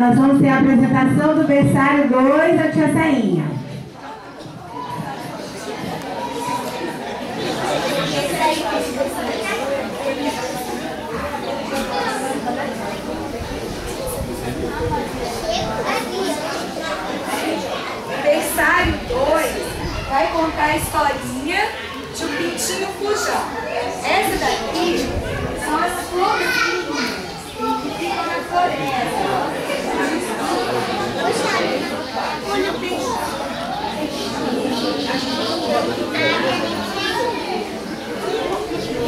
Nós vamos ter a apresentação do berçário 2 da Tia Sainha. Berçário 2 vai contar a historinha de um pintinho fujão. Essa daqui são as florzinhas que ficam na floresta.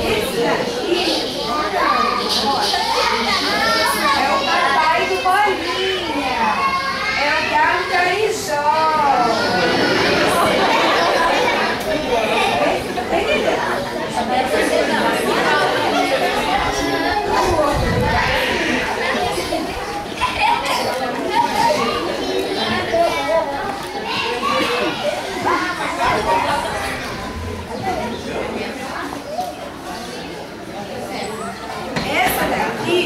Esse daqui é o papai do Bolinha, é o galo carijó. Essa daqui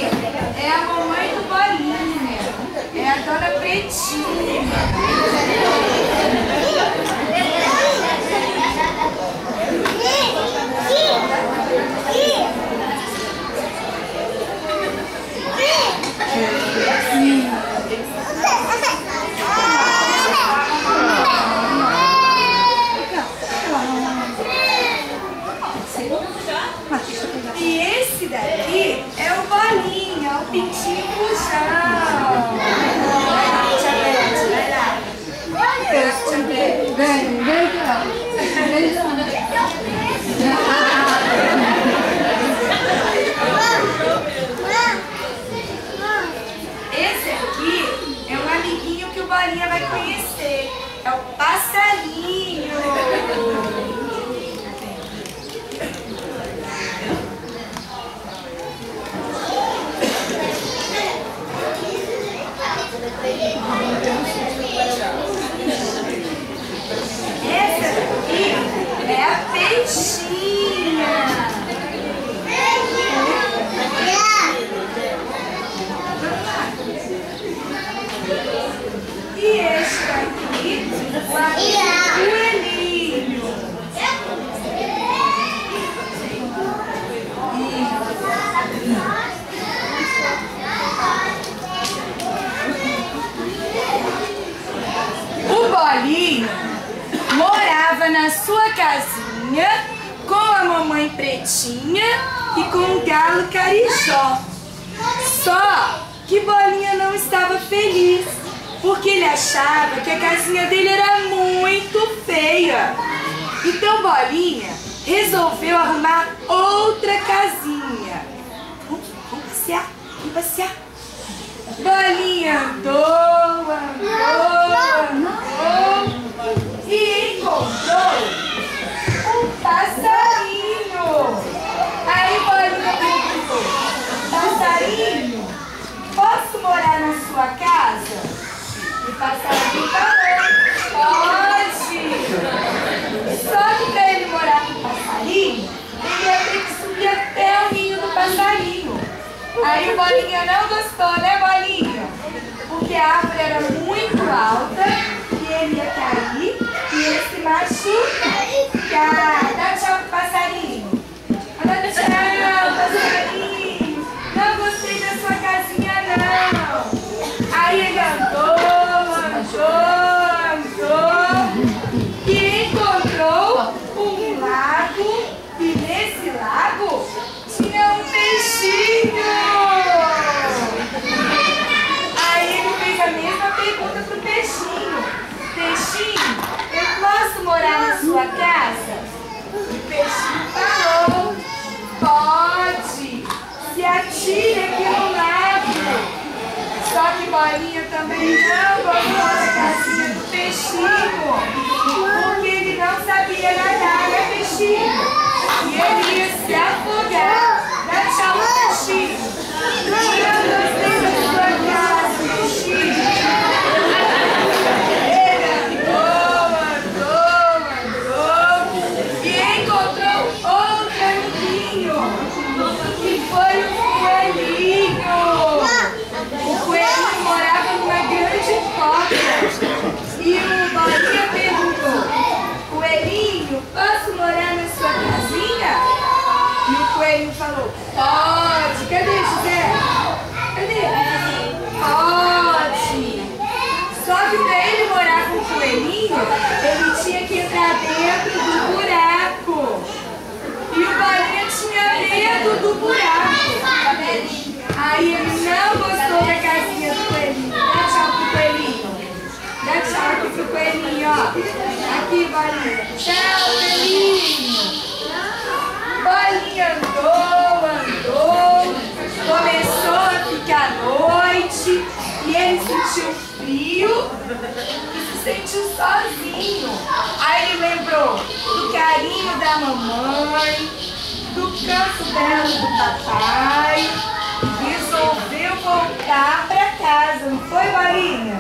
é a mamãe do Bolinha, é a Dona Pretinha. E esse daqui é o Bolinha, o pintinho fujão. Vai lá, esse aqui é um amiguinho que o Bolinha vai conhecer. É o passarinho. Essa daqui é a peixinha. E este aqui, o coelhinho. O Bolinha morava na sua casinha com a mamãe Pretinha e com o galo carijó. Só que Bolinha não estava feliz, porque ele achava que a casinha dele era muito feia. Então Bolinha resolveu arrumar outra casinha. Vamos passear, vamos passear. Bolinha andou e encontrou um passarinho. Aí Bolinha perguntou: passarinho, posso morar na sua casa? E o passarinho falou: pode. Só que para ele morar com o passarinho, ele ia ter que subir até o ninho do passarinho. Aí o Bolinha não gostou, né, Bolinha? Porque a árvore era muito alta e ele ia cair e ia se machucar. Dá tchau pro passarinho. Dá tchau, passarinho. Não gostei da sua casinha, não. Aí ele andou e encontrou um lago. E nesse lago tinha um peixinho. Aí ele fez a mesma pergunta pro peixinho: peixinho, eu posso morar na sua casa? E o peixinho falou: pode, se atire aqui no lago. Só que Bolinha também não gostou da casinha do peixinho, porque ele não sabia nadar, né, peixinho? E ele ia se afogar. Dá tchau pro peixinho. Eu gostei da sua casa, peixinho. Ele andou e encontrou outro amiguinho, que foi o coelhinho. O coelhinho morava no medo do buraco. Aí ele não gostou da casinha do coelhinho. Dá tchau pro coelhinho. Dá tchau aqui pro coelhinho, ó. Aqui, Bolinha. Tchau, coelhinho. Bolinha andou. Começou a ficar noite. E ele sentiu frio e se sentiu sozinho. Aí ele lembrou do carinho da mamãe, do canto dela do papai. Resolveu voltar pra casa, não foi, Bolinha?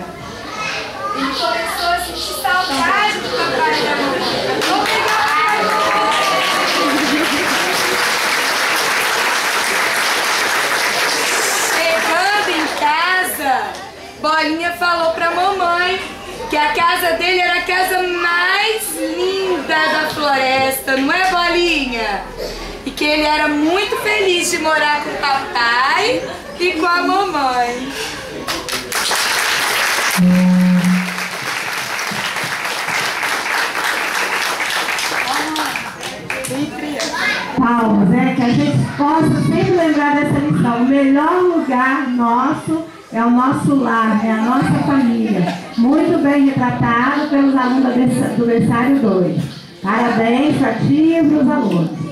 Ele começou a sentir saudade do papai e da mamãe. Vou pegar o papai. Chegando em casa, Bolinha falou pra mamãe que a casa dele era a casa mais linda da floresta, não é, Bolinha? E que ele era muito feliz de morar com o papai e com a mamãe. Palmas, que a gente possa sempre lembrar dessa lição. O melhor lugar nosso é o nosso lar, é a nossa família. Muito bem retratado pelos alunos do berçário 2. Parabéns para ti e para os alunos.